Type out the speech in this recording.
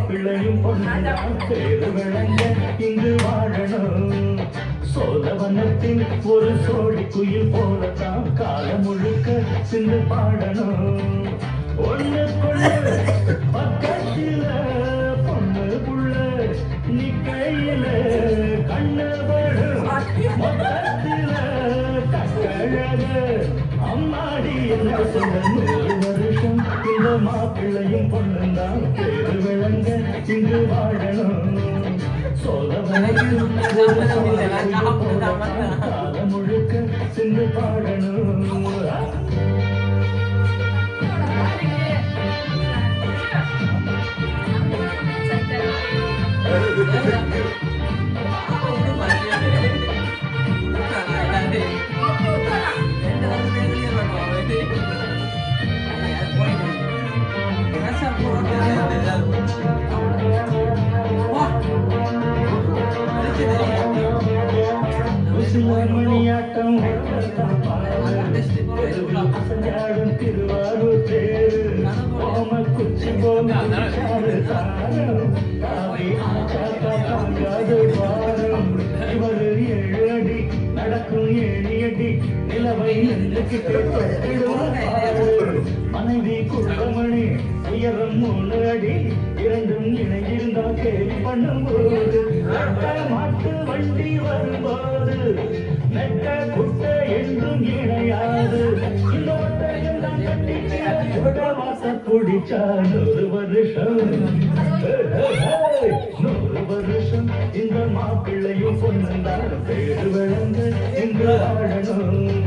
மாப்பிள்ளையும் பொண்ணுதான் பேரு விளங்க இங்கு வாழணும். சோழவனத்தில் ஒரு சோழி குயில் போலதான் காலம் முழுக்க சிந்து பாடணும். ஒண்ணுக்குள்ள பக்கத்தில பொண்ணு புள்ள நீ கையில கண்ணபடு மொத்தத்தில கட்டழக அம்மாடி என்ன சொல்ல 100 வருஷம் இந்த மாப்பிள்ளையும் பொண்ணுந்தான் பேரு விளங்க இங்கு வாழணும். காலம் முழுக்க சிந்து பாடணும். மணியாட்டம் திருவாரூர் தேரு ஓம குச்சி போங்காது வாரம் இவர் 7 அடி நடக்கும் 7 அடி நிலவை மனைவி குள்ளமணி உயரம் 3 அடி இரண்டும் இணையிருந்தால் கேள்வி பண்ணும்போது மாட்டு வண்டி வரும்போது நெட்ட குட்ட என்றும் இணையாது வாச குடிச்சா 100 வருஷம் 100 வருஷம் இந்த மாப்பிள்ளையும் பொண்ணுந்தான் பேரு விளங்க இங்கு ஆடணும்.